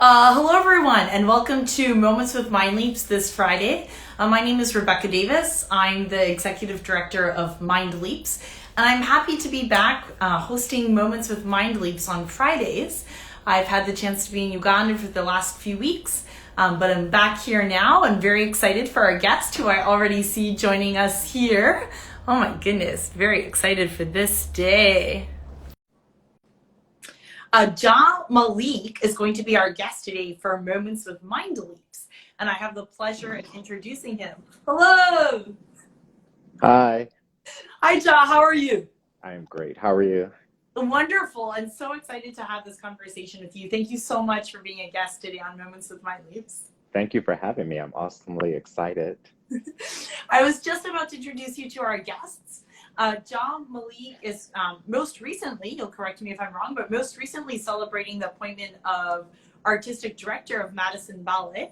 Hello everyone and welcome to Moments with MindLeaps this Friday. My name is Rebecca Davis. I'm the Executive Director of MindLeaps and I'm happy to be back hosting Moments with MindLeaps on Fridays. I've had the chance to be in Uganda for the last few weeks, but I'm back here now and very excited for our guest who I already see joining us here. Oh my goodness, very excited for this day. John Malik is going to be our guest today for Moments with MindLeaps, and I have the pleasure of introducing him. Hello! Hi, Hi, John. How are you? I am great. How are you? Wonderful, and so excited to have this conversation with you. Thank you so much for being a guest today on Moments with MindLeaps. Thank you for having me. I'm awesomely excited. I was just about to introduce you to our guests. John Malik is most recently, you'll correct me if I'm wrong, but most recently celebrating the appointment of Artistic Director of Madison Ballet,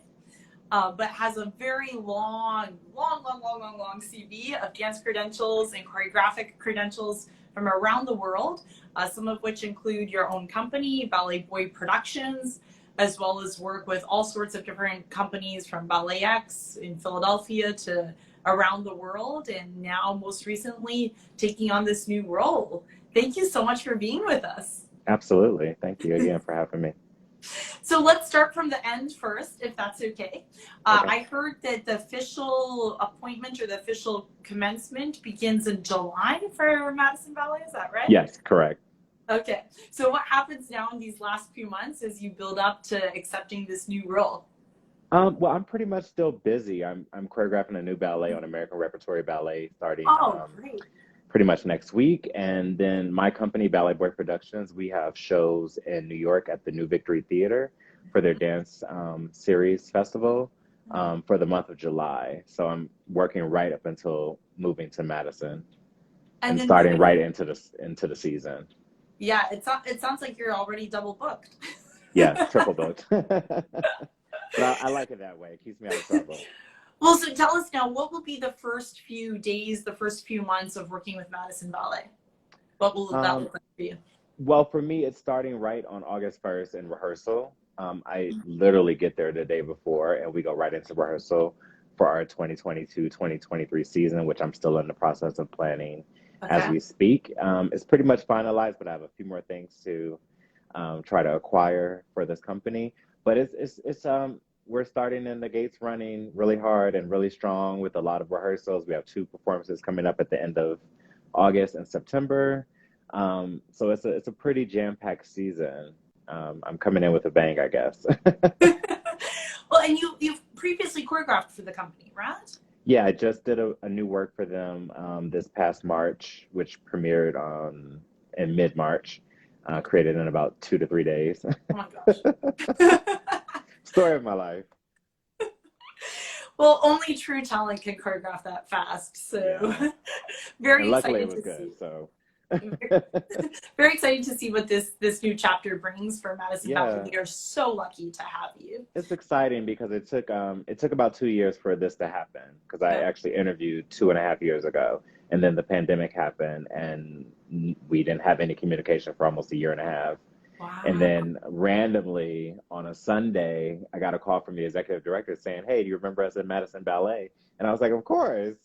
but has a very long CV of dance credentials and choreographic credentials from around the world, some of which include your own company, Douthit-Boyd Productions, as well as work with all sorts of different companies from Ballet X in Philadelphia to around the world, and now most recently taking on this new role. Thank you so much for being with us. Absolutely. Thank you again for having me. So let's start from the end first, if that's okay. I heard that the official appointment or the official commencement begins in July for Madison Ballet, is that right? Yes, correct. Okay, so what happens now in these last few months as you build up to accepting this new role? Well, I'm pretty much still busy. I'm choreographing a new ballet on American Repertory Ballet starting Great. pretty much next week. And then my company, Douthit-Boyd Productions, we have shows in New York at the New Victory Theater for their dance series festival for the month of July. So I'm working right up until moving to Madison and starting right into the season. Yeah, it sounds like you're already double booked. Yes, triple booked. But I like it that way. It keeps me out of trouble. Well, so tell us now, what will be the first few days, the first few months of working with Madison Ballet? What will that look like for you? Well, for me, it's starting right on August 1st in rehearsal. I literally get there the day before, and we go right into rehearsal for our 2022-2023 season, which I'm still in the process of planning as we speak. It's pretty much finalized, but I have a few more things to try to acquire for this company. But it's we're starting in the gates running really hard and really strong with a lot of rehearsals. We have 2 performances coming up at the end of August and September. So it's a pretty jam-packed season. I'm coming in with a bang, I guess. Well, and you've previously choreographed for the company, right? Yeah, I just did a new work for them this past March, which premiered in mid-March. Created in about 2 to 3 days. Oh my gosh. Story of my life. Well, only true talent can choreograph that fast. So Yeah. very And luckily excited it was to good, see. so. Very excited to see what this new chapter brings for Madison Ballet. Yeah, We are so lucky to have you. it's exciting because it took about 2 years for this to happen because I Yeah. actually interviewed 2.5 years ago, and then the pandemic happened, and we didn't have any communication for almost a year and a half. And Wow. then randomly on a Sunday, I got a call from the executive director saying, "Hey, do you remember us at Madison Ballet?" And I was like, "Of course."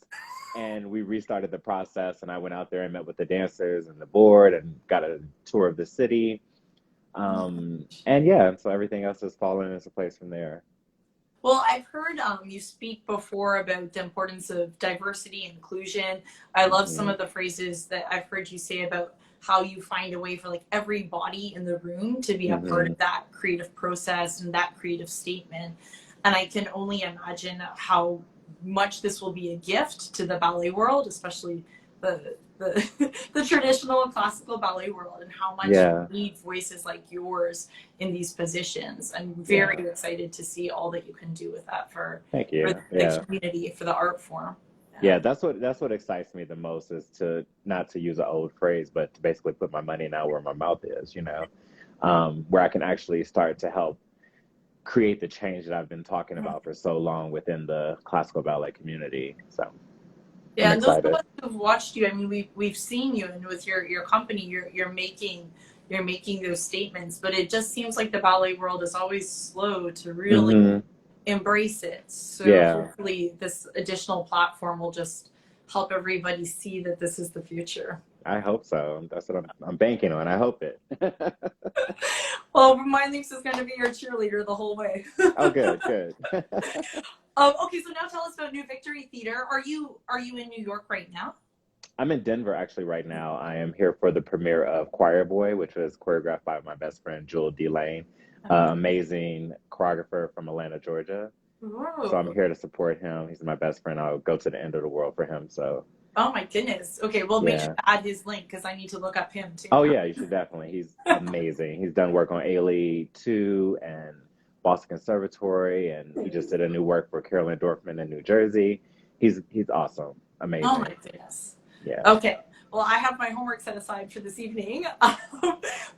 And we restarted the process, and I went out there and met with the dancers and the board and got a tour of the city. And yeah, so everything else has fallen into place from there. Well, I've heard you speak before about the importance of diversity and inclusion. I love some Hmm. of the phrases that I've heard you say about how you find a way for like every body in the room to be a part Hmm. of that creative process and that creative statement. And I can only imagine how much this will be a gift to the ballet world, especially the the traditional and classical ballet world, and how much Yeah, you need voices like yours in these positions. I'm very yeah. excited to see all that you can do with that Thank for you. the Yeah. community, for the art form. Yeah, that's what excites me the most is to not to use an old phrase, but to basically put my money now where my mouth is, where I can actually start to help create the change that I've been talking about for so long within the classical ballet community. So I'm Yeah, and those of excited. us who've watched you, I mean, we've seen you, and with your company, you're making you're making those statements. But it just seems like the ballet world is always slow to really Hmm. embrace it. So Yeah, hopefully this additional platform will just help everybody see that this is the future. I hope so. That's what I'm banking on. I hope it. Well, MindLeaps is going to be your cheerleader the whole way. Oh, good, good. Okay, so now tell us about New Victory Theater. Are you in New York right now? I'm in Denver actually right now. I am here for the premiere of Choir Boy, which was choreographed by my best friend Jewel D. Lane, amazing choreographer from Atlanta, Georgia. So I'm Ooh. here to support him. He's my best friend. I'll go to the end of the world for him. So Oh my goodness. Okay, we'll make sure yeah. to add his link because I need to look up him too. Oh yeah, you should definitely. He's amazing. He's done work on Ailey too and Boston Conservatory, and he just did a new work for Carolyn Dorfman in New Jersey. He's awesome. Oh Amazing. my goodness. Yeah. Okay. Well, I have my homework set aside for this evening.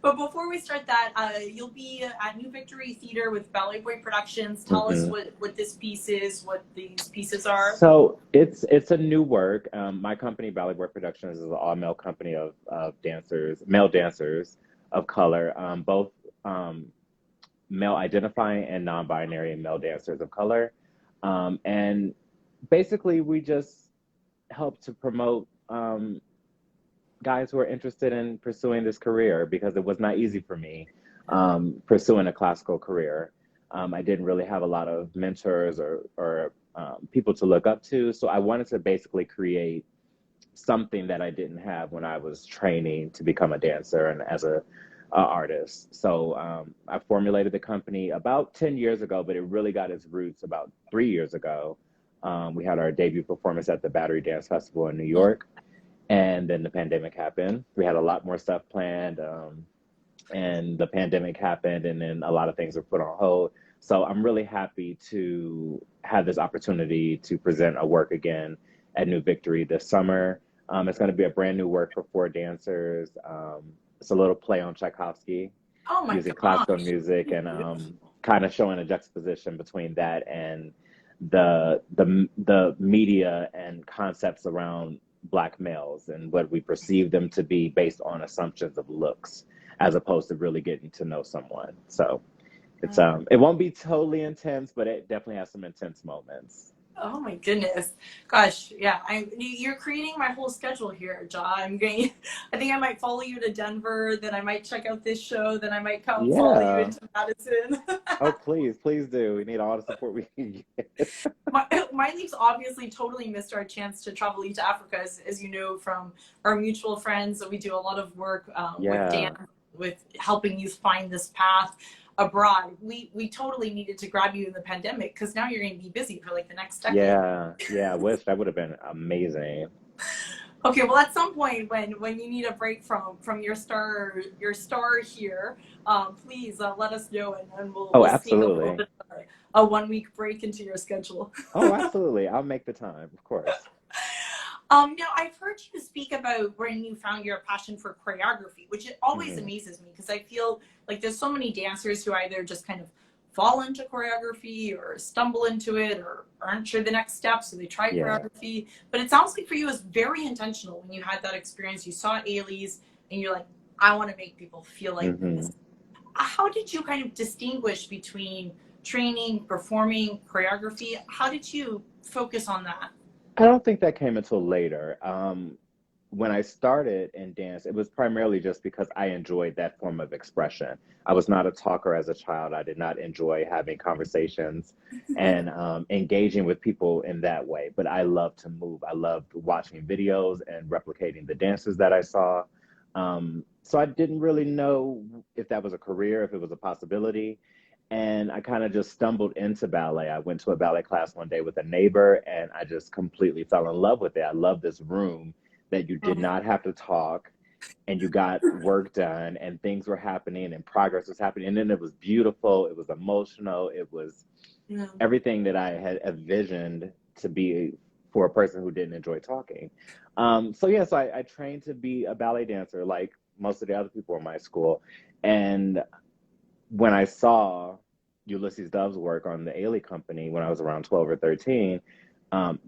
But before we start that, you'll be at New Victory Theater with Ballet Boy Productions. Tell us Hmm. what this piece is, what these pieces are. So it's a new work. My company, Ballet Boy Productions, is an all-male company of dancers, male dancers of color, both um, male identifying and non-binary male dancers of color. And basically, we just help to promote guys who are interested in pursuing this career because it was not easy for me pursuing a classical career. I didn't really have a lot of mentors or people to look up to. So I wanted to basically create something that I didn't have when I was training to become a dancer and as a artist. So I formulated the company about 10 years ago, but it really got its roots about 3 years ago. We had our debut performance at the Battery Dance Festival in New York. And then the pandemic happened. We had a lot more stuff planned, and the pandemic happened, and then a lot of things were put on hold. So I'm really happy to have this opportunity to present a work again at New Victory this summer. It's going to be a brand new work for four dancers. It's a little play on Tchaikovsky, Oh my using classical gosh. music and kind of showing a juxtaposition between that and the media and concepts around black males and what we perceive them to be based on assumptions of looks as opposed to really getting to know someone. So it won't be totally intense, but it definitely has some intense moments. Oh my goodness. Gosh, yeah. You're creating my whole schedule here, Ja. I think I might follow you to Denver, then I might check out this show, then I might come follow you Yeah. into Madison. Oh, please do. We need all the support we can get. My leaves obviously totally missed our chance to travel to Africa, as you know from our mutual friends. We do a lot of work with Dan, Yeah. with helping youth find this path abroad. We totally needed to grab you in the pandemic because now you're going to be busy for like the next decade. Yeah. Yeah. I wish that would have been amazing. Okay, well, at some point when you need a break from your star here, please let us know, and Oh, we'll sneak a little absolutely. bit of a 1 week break into your schedule. Oh, absolutely. I'll make the time, of course. Now I've heard you speak about when you found your passion for choreography, which it always Hmm. amazes me because I feel like there's so many dancers who either just kind of fall into choreography or stumble into it or aren't sure the next step, so they try Yeah. choreography. But it sounds like for you it was very intentional when you had that experience. You saw Ailey's and you're like, I want to make people feel like Hmm. this. How did you kind of distinguish between training, performing, choreography? How did you focus on that? I don't think that came until later. When I started in dance, it was primarily just because I enjoyed that form of expression. I was not a talker as a child. I did not enjoy having conversations and engaging with people in that way. But I loved to move. I loved watching videos and replicating the dances that I saw. So I didn't really know if that was a career, if it was a possibility. And I kind of just stumbled into ballet. I went to a ballet class one day with a neighbor, and I just completely fell in love with it. I love this room that you did not have to talk, and you got work done, and things were happening, and progress was happening. And then it was beautiful, it was emotional, it was Yeah. everything that I had envisioned to be for a person who didn't enjoy talking. So yes, I trained to be a ballet dancer like most of the other people in my school. And when I saw Ulysses Dove's work on the Ailey Company when I was around 12 or 13,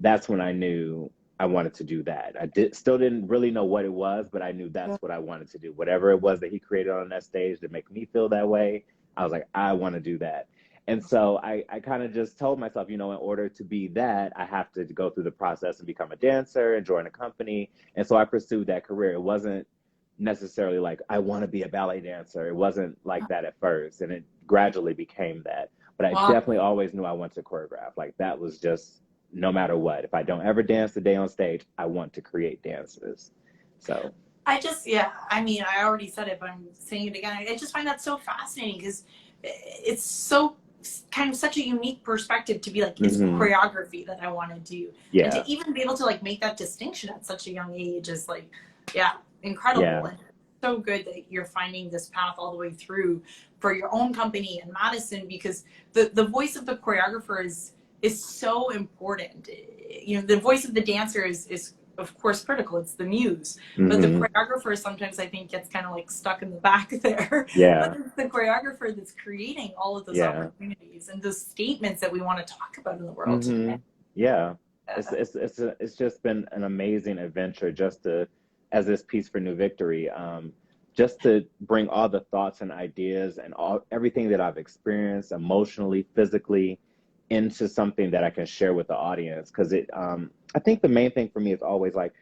that's when I knew I wanted to do that. Still didn't really know what it was, but I knew that's what I wanted to do. Whatever it was that he created on that stage to make me feel that way, I was like, I want to do that. And so I kind of just told myself, in order to be that, I have to go through the process and become a dancer and join a company. And so I pursued that career. It wasn't necessarily like, I want to be a ballet dancer. It wasn't like that at first. And it gradually became that. But I definitely always knew I wanted to choreograph. Like that was just, no matter what. If I don't ever dance the day on stage, I want to create dances. So I already said it, but I'm saying it again. I just find that so fascinating because it's so kind of such a unique perspective to be like, it's choreography that I want to do. Yeah. And to even be able to like make that distinction at such a young age is like, incredible. Yeah. And so good that you're finding this path all the way through for your own company in Madison, because the voice of the choreographer is so important. The voice of the dancer is of course critical. It's the muse, but the choreographer sometimes I think gets kind of like stuck in the back there. Yeah. But it's the choreographer that's creating all of those opportunities and those statements that we want to talk about in the world today. Yeah. It's just been an amazing adventure just to, as this piece for New Victory, just to bring all the thoughts and ideas and everything that I've experienced emotionally, physically, into something that I can share with the audience. Because I think the main thing for me is always like,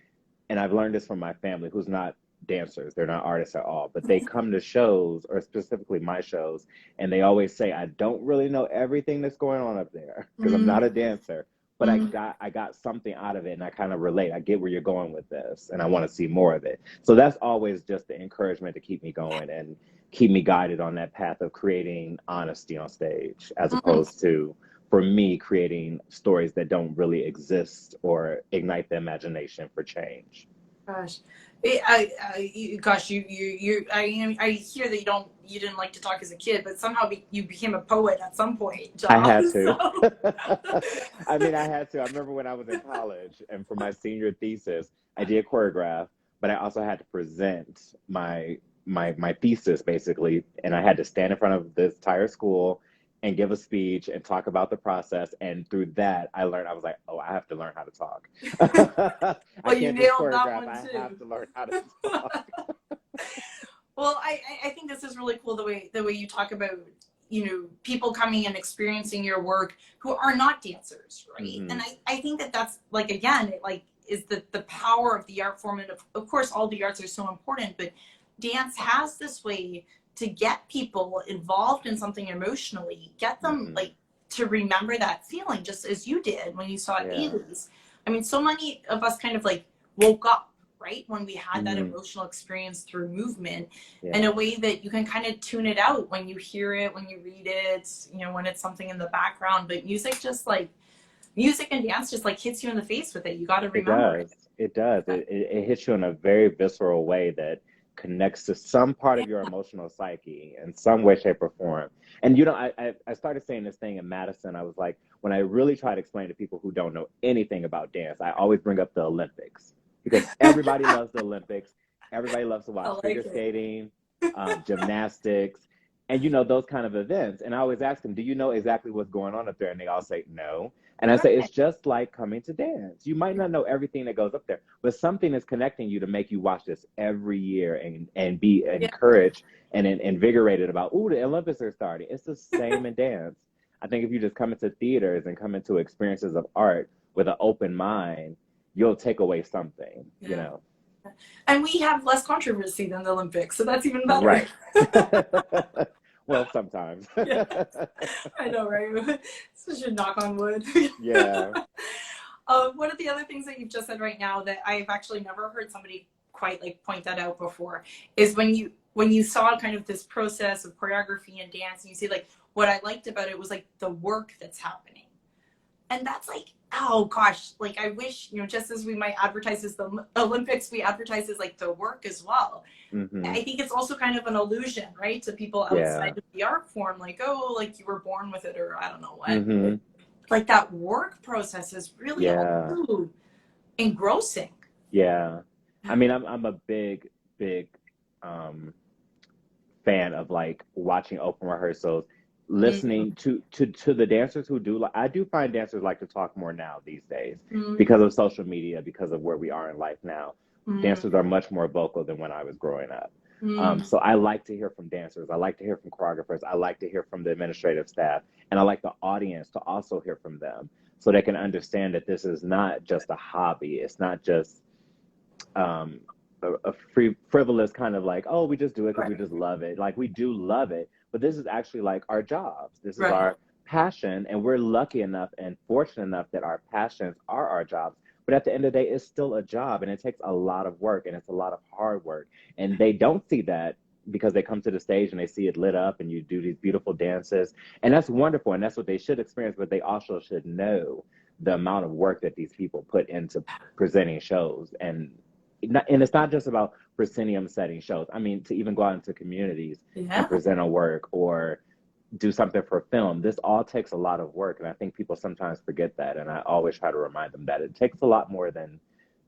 and I've learned this from my family who's not dancers, they're not artists at all, but they come to shows, or specifically my shows, and they always say, I don't really know everything that's going on up there because I'm not a dancer, but I got something out of it, and I kind of relate. I get where you're going with this, and I want to see more of it. So that's always just the encouragement to keep me going and keep me guided on that path of creating honesty on stage, as opposed to, for me, creating stories that don't really exist or ignite the imagination for change. Gosh, I hear that you didn't like to talk as a kid, but somehow you became a poet at some point, John. I had to. So. I had to. I remember when I was in college, and for my senior thesis, I did choreograph, but I also had to present my thesis basically, and I had to stand in front of this entire school and give a speech and talk about the process. And through that, I was like, oh, I have to learn how to talk. Well, you nailed that one too. I have to learn how to talk. Well, I think this is really cool, the way you talk about, people coming and experiencing your work who are not dancers, right? And I think that's like, again, it is the power of the art form. And of course, all the arts are so important, but dance has this way to get people involved in something emotionally, get them to remember that feeling, just as you did when you saw Ailey's. I mean, so many of us kind of woke up, right, when we had that emotional experience through movement in a way that you can kind of tune it out when you hear it, when you read it, when it's something in the background. But music and dance just hits you in the face with it. You got to remember it. It does. It hits you in a very visceral way that connects to some part of your emotional psyche in some way, shape, or form. And I started saying this thing in Madison. I was like, when I really try to explain to people who don't know anything about dance, I always bring up the Olympics, because everybody loves the Olympics. Everybody loves to watch figure skating, gymnastics, and those kind of events. And I always ask them, do you know exactly what's going on up there? And they all say no. And I say, it's just like coming to dance. You might not know everything that goes up there, but something is connecting you to make you watch this every year and be encouraged and invigorated about, ooh, the Olympics are starting. It's the same in dance. I think if you just come into theaters and come into experiences of art with an open mind, you'll take away something, And we have less controversy than the Olympics, so that's even better. Right. Well, sometimes. I know, right? So should knock on wood. Yeah. One of the other things that you've just said right now that I've actually never heard somebody quite point that out before is when you saw kind of this process of choreography and dance, and you see what I liked about it was the work that's happening. And that's oh gosh, I wish, just as we might advertise as the Olympics, we advertise as the work as well. I think it's also kind of an illusion, right, to people outside of the art form, you were born with it, or I don't know what. That work process is really engrossing. Yeah. I mean, I'm a big fan of watching open rehearsals, listening to the dancers who do, like, I do find dancers like to talk more now these days Mm-hmm. because of social media, because of where we are in life now. Mm-hmm. Dancers are much more vocal than when I was growing up. Mm-hmm. So I like to hear from dancers. I like to hear from choreographers. I like to hear from the administrative staff. And I like the audience to also hear from them so they can understand that this is not just a hobby. It's not just a free, frivolous kind of like, oh, we just do it because we Right. just love it. Like, we do love it, but this is actually like our jobs. This is Right. our passion. And we're lucky enough and fortunate enough that our passions are our jobs. But at the end of the day, it's still a job, and it takes a lot of work, and it's a lot of hard work. And they don't see that because they come to the stage and they see it lit up and you do these beautiful dances. And that's wonderful. And that's what they should experience. But they also should know the amount of work that these people put into presenting shows. And it's not just about proscenium setting shows. I mean, to even go out into communities Yeah. and present a work or do something for film, this all takes a lot of work. And I think people sometimes forget that. And I always try to remind them that it takes a lot more than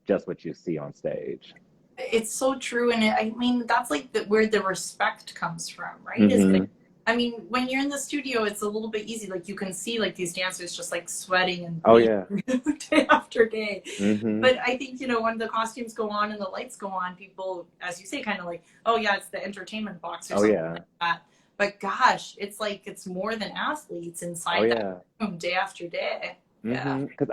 just what you see on stage. It's so true. And I mean, that's like where the respect comes from, right? Is Mm-hmm. like, I mean, when you're in the studio, it's a little bit easy. Like, you can see like these dancers just like sweating and Oh, yeah. day after day. Mm-hmm. But I think, when the costumes go on and the lights go on, people, as you say, kind of like, oh yeah, it's the entertainment box or Oh, something yeah. like that. But gosh, it's like, it's more than athletes inside Oh, that yeah. room day after day. Yeah. Because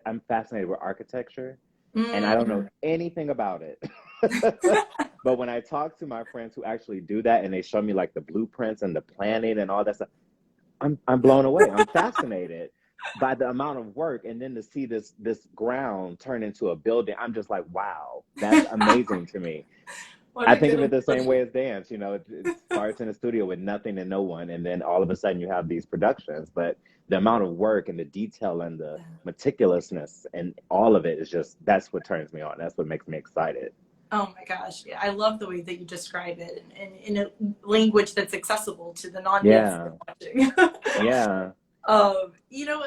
I'm fascinated with architecture, and I don't know anything about it. But when I talk to my friends who actually do that and they show me like the blueprints and the planning and all that stuff, I'm blown away. I'm fascinated by the amount of work, and then to see this ground turn into a building, I'm just like, wow, that's amazing to me. I think of it the same way as dance. It starts in a studio with nothing and no one, and then all of a sudden you have these productions. But the amount of work and the detail and the meticulousness and all of it is just, that's what turns me on. That's what makes me excited. Oh my gosh. Yeah, I love the way that you describe it, and in a language that's accessible to the non-natives Yeah. watching. Yeah.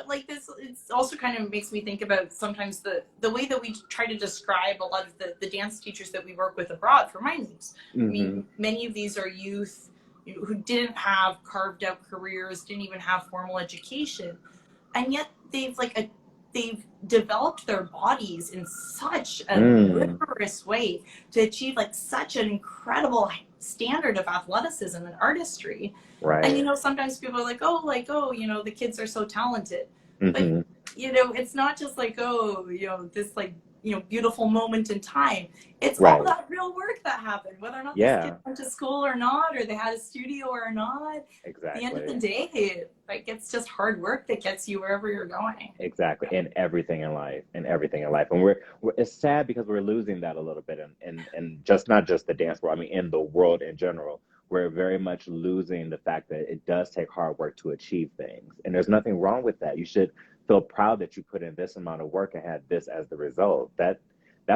Like this, it's also kind of makes me think about sometimes the way that we try to describe a lot of the dance teachers that we work with abroad for MindLeaps. Mm-hmm. I mean, many of these are youth who didn't have carved out careers, didn't even have formal education, and yet they've developed their bodies in such a rigorous way to achieve like such an incredible standard of athleticism and artistry. Right. And sometimes people are like, the kids are so talented. Mm-hmm. But it's not just like, this like beautiful moment in time. It's Right. all that real work that happened, whether or not Yeah. these kids went to school or not, or they had a studio or not. Exactly. At the end of the day, like, it's just hard work that gets you wherever you're going. Exactly. And everything in life. And we're it's sad because we're losing that a little bit and just not just the dance world, I mean in the world in general. We're very much losing the fact that it does take hard work to achieve things. And there's nothing wrong with that. You should feel proud that you put in this amount of work and had this as the result. That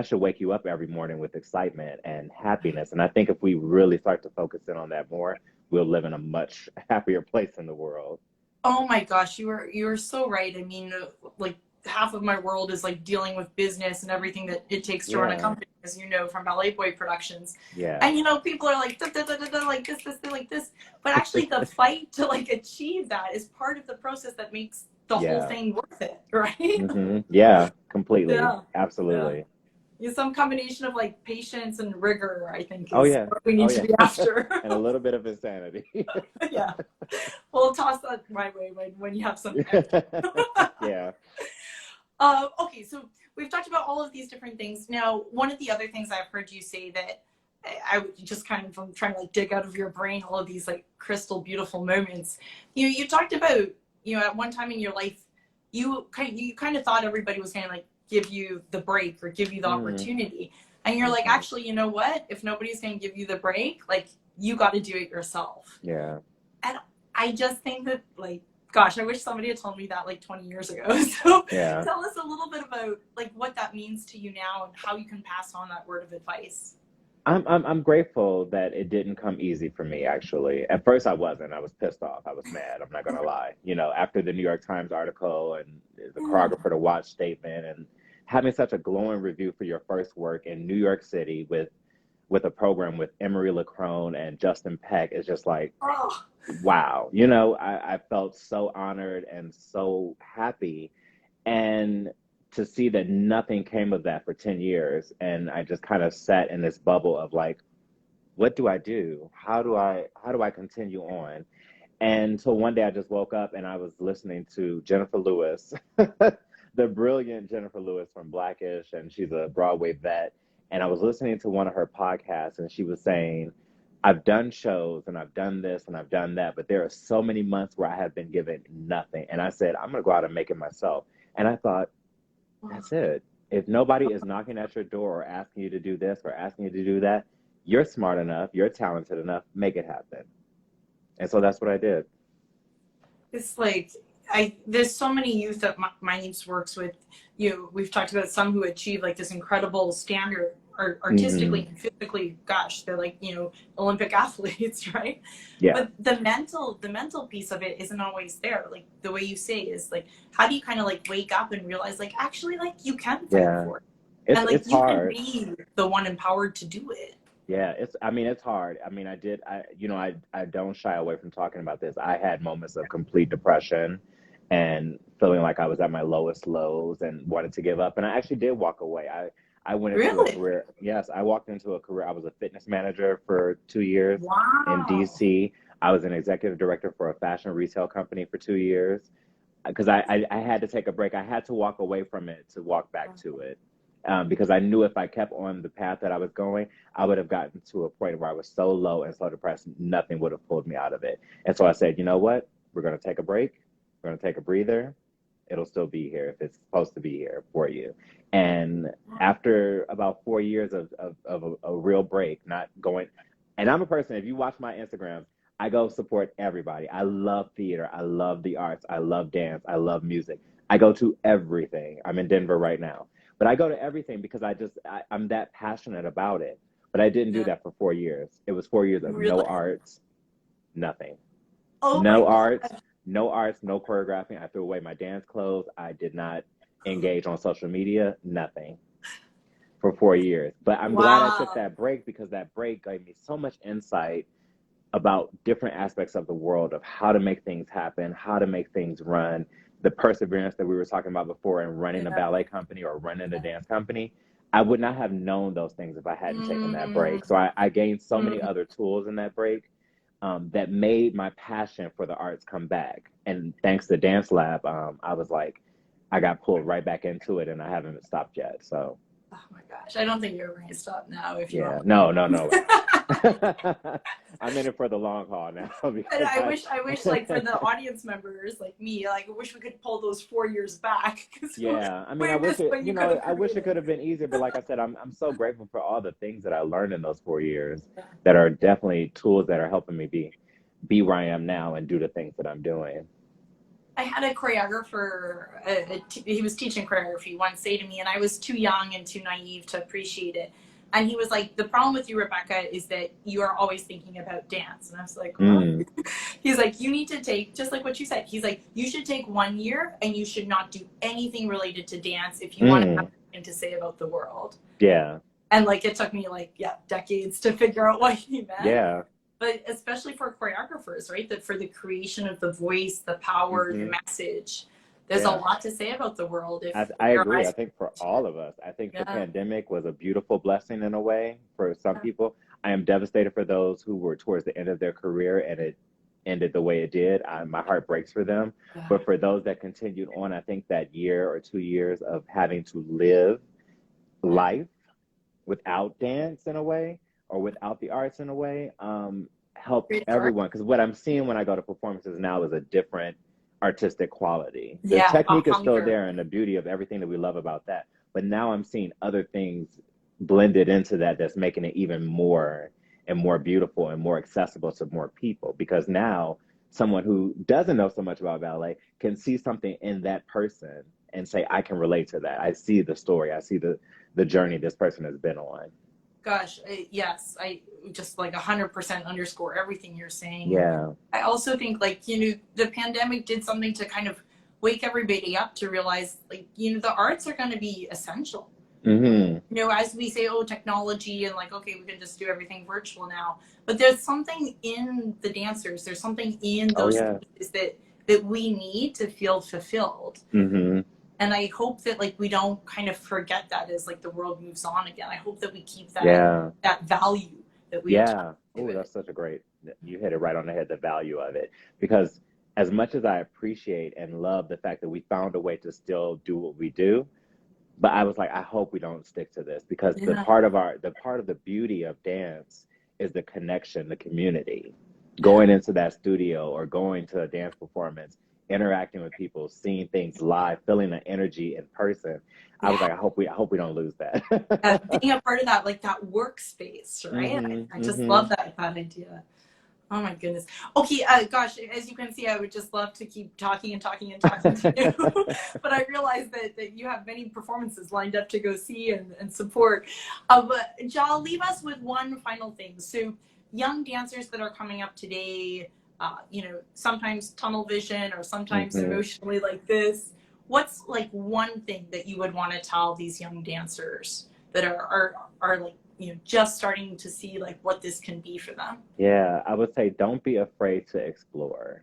should wake you up every morning with excitement and happiness. And I think if we really start to focus in on that more, we'll live in a much happier place in the world. Oh my gosh, you are so right. I mean, like, half of my world is like dealing with business and everything that it takes to run a company, as you know, from Ballet-Boyd Productions. Yeah. And people are like, da, da, da, da, da, like this, like this. But actually the fight to like achieve that is part of the process that makes the whole thing worth it, right? Mm-hmm. Yeah, completely. Yeah. Absolutely. Yeah. Some combination of like patience and rigor, I think, is what we need to be after. And a little bit of insanity. Yeah. We'll toss that my way when you have some. Yeah. Okay, so we've talked about all of these different things. Now, one of the other things I've heard you say that I just kind of, from trying to like dig out of your brain all of these like crystal beautiful moments. You talked about, at one time in your life, you kind of thought everybody was going to like give you the break or give you the opportunity. And you're like, actually, you know what? If nobody's going to give you the break, like, you got to do it yourself. Yeah. And I just think that, like, gosh, I wish somebody had told me that like 20 years ago. So tell us a little bit about like what that means to you now and how you can pass on that word of advice. I'm grateful that it didn't come easy for me, actually. At first I wasn't. I was pissed off. I was mad. I'm not gonna lie. After the New York Times article and the choreographer to watch statement and having such a glowing review for your first work in New York City with with a program with Emery Lacrone and Justin Peck is just like, Oh, wow. You know, I felt so honored and so happy. And to see that nothing came of that for 10 years. And I just kind of sat in this bubble of like, what do I do? How do I continue on? And so one day I just woke up and I was listening to Jennifer Lewis, the brilliant Jennifer Lewis from Blackish, and she's a Broadway vet. And I was listening to one of her podcasts, and she was saying, I've done shows and I've done this and I've done that, but there are so many months where I have been given nothing. And I said, I'm going to go out and make it myself. And I thought, that's it. If nobody is knocking at your door or asking you to do this or asking you to do that, you're smart enough, you're talented enough, make it happen. And so that's what I did. it's like there's so many youth that MindLeaps works with. We've talked about some who achieve like this incredible standard artistically and physically. Gosh, they're like, Olympic athletes, right? Yeah. But the mental piece of it isn't always there. Like the way you say is like, how do you kind of like wake up and realize like actually like you can fight for it, and like It's you hard. can be the one empowered to do it. Yeah, it's hard. I mean, I don't shy away from talking about this. I had moments of complete depression and feeling like I was at my lowest lows and wanted to give up. And I actually did walk away. I went into a Really? career. Yes, I walked into a career. I was a fitness manager for 2 years in Wow. DC. I was an executive director for a fashion retail company for 2 years because I had to take a break. I had to walk away from it to walk back to it. Because I knew if I kept on the path that I was going, I would have gotten to a point where I was so low and so depressed, nothing would have pulled me out of it. And so I said, you know what? We're going to take a break. We're going to take a breather. It'll still be here if it's supposed to be here for you. And after about 4 years of a real break, not going, and I'm a person, if you watch my Instagram, I go support everybody. I love theater. I love the arts. I love dance. I love music. I go to everything. I'm in Denver right now. But I go to everything because I'm that passionate about it. But I didn't do that for 4 years. It was 4 years of Really? no arts, nothing. Oh No my arts, God. no arts, no choreographing. I threw away my dance clothes. I did not engage on social media, nothing for 4 years. But I'm glad I took that break because that break gave me so much insight about different aspects of the world of how to make things happen, how to make things run, the perseverance that we were talking about before in running a ballet company or running a dance company. I would not have known those things if I hadn't taken that break. So I gained so many other tools in that break that made my passion for the arts come back. And thanks to Dance Lab, I was like, I got pulled right back into it and I haven't stopped yet. So. Oh my gosh, I don't think you're going to stop now if you want. No. I'm in it for the long haul now. And I wish like for the audience members like me, like I wish we could pull those 4 years back. Yeah, I mean, I wish it could have been easier, but like I said, I'm so grateful for all the things that I learned in those 4 years that are definitely tools that are helping me be where I am now and do the things that I'm doing. I had a choreographer, he was teaching choreography once say to me, and I was too young and too naive to appreciate it. And he was like, the problem with you, Rebecca, is that you are always thinking about dance. And I was like, well, he's like, you need to take, just like what you said, he's like, you should take 1 year and you should not do anything related to dance if you want to have something to say about the world. Yeah. And like, it took me like, decades to figure out what he meant. Yeah. But especially for choreographers, right? That for the creation of the voice, the power, the message, there's a lot to say about the world. I agree. I think for all of us, I think the pandemic was a beautiful blessing in a way for some people. I am devastated for those who were towards the end of their career and it ended the way it did. My heart breaks for them. But for those that continued on, I think that year or 2 years of having to live life without dance in a way, or without the arts in a way, help everyone. Because what I'm seeing when I go to performances now is a different artistic quality. The technique is still there and the beauty of everything that we love about that. But now I'm seeing other things blended into that that's making it even more and more beautiful and more accessible to more people. Because now someone who doesn't know so much about ballet can see something in that person and say, I can relate to that. I see the story. I see the journey this person has been on. Gosh, yes, I just like 100% underscore everything you're saying. Yeah. I also think like, the pandemic did something to kind of wake everybody up to realize like, the arts are going to be essential. Mm-hmm. You know, as we say, oh, technology, and like, okay, we can just do everything virtual now. But there's something in the dancers, there's something in Oh those yeah. spaces that we need to feel fulfilled. Mm-hmm. And I hope that like we don't kind of forget that as like the world moves on again. I hope that we keep Yeah. that value that we attach Yeah. to Oh, it. that's such a great, you hit it right on the head, the value of it. Because as much as I appreciate and love the fact that we found a way to still do what we do, but I was like, I hope we don't stick to this because Yeah. the part of the beauty of dance is the connection, the community. Yeah. Going into that studio or going to a dance performance, interacting with people, seeing things live, feeling the energy in person. I was Yeah. like, I hope we don't lose that. Being a part of that, like that workspace, right? I just Mm-hmm. love that idea. Oh my goodness. Okay, gosh, as you can see, I would just love to keep talking and talking and talking to you. But I realize that you have many performances lined up to go see and support. But Jal, leave us with one final thing. So young dancers that are coming up today, you know, sometimes tunnel vision or sometimes Mm-hmm. emotionally like this. What's like one thing that you would want to tell these young dancers that are like, you know, just starting to see like what this can be for them? Yeah, I would say don't be afraid to explore.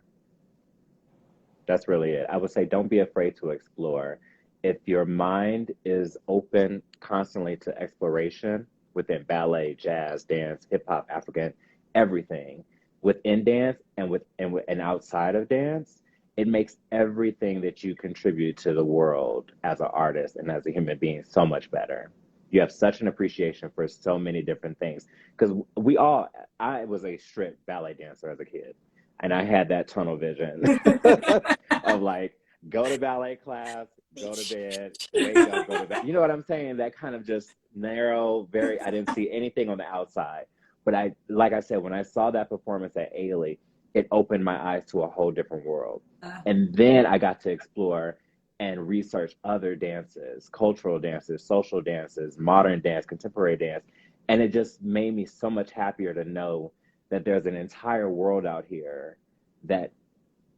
That's really it. I would say don't be afraid to explore. If your mind is open constantly to exploration within ballet, jazz, dance, hip hop, African, everything within dance and outside of dance, it makes everything that you contribute to the world as an artist and as a human being so much better. You have such an appreciation for so many different things because I was a strict ballet dancer as a kid, and I had that tunnel vision of like, go to ballet class, go to bed, wake up, go to bed. You know what I'm saying? That kind of just narrow, I didn't see anything on the outside. But like I said, when I saw that performance at Ailey, it opened my eyes to a whole different world. And then I got to explore and research other dances, cultural dances, social dances, modern dance, contemporary dance. And it just made me so much happier to know that there's an entire world out here that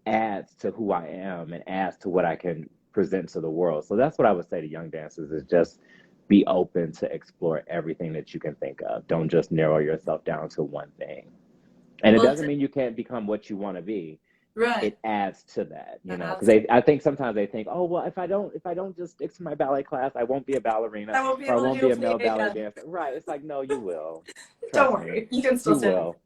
adds to who I am and adds to what I can present to the world. So that's what I would say to young dancers is just be open to explore everything that you can think of. Don't just narrow yourself down to one thing. And it Well, doesn't mean you can't become what you want to be. right. It adds to that, you know, That's, because I think sometimes they think, oh, well, if I don't just stick to my ballet class, I won't be a ballerina I won't be or I able to won't do be a a play male ballet again. dancer. Right. It's like, no, you will. Don't Trust me. worry, you can still You say will.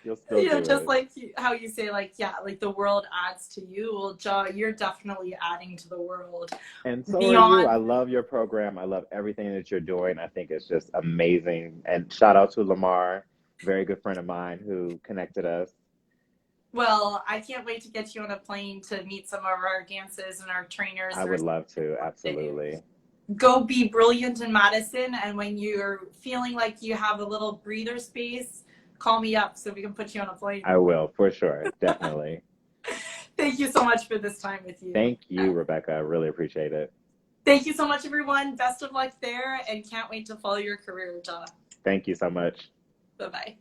You'll still you know, do just it. like how you say, like, yeah, like the world adds to you. Well, Ja, you're definitely adding to the world And so are you. beyond. I love your program. I love everything that you're doing. I think it's just amazing. And shout out to Lamar, very good friend of mine who connected us. Well, I can't wait to get you on a plane to meet some of our dancers and our trainers. I would love to, One day. absolutely. Go be brilliant in Madison, and when you're feeling like you have a little breather space, call me up so we can put you on a plane. I will, for sure, definitely. Thank you so much for this time with you. Thank you, Rebecca. I really appreciate it. Thank you so much, everyone. Best of luck there, and can't wait to follow your career, Ja. Thank you so much. Bye-bye.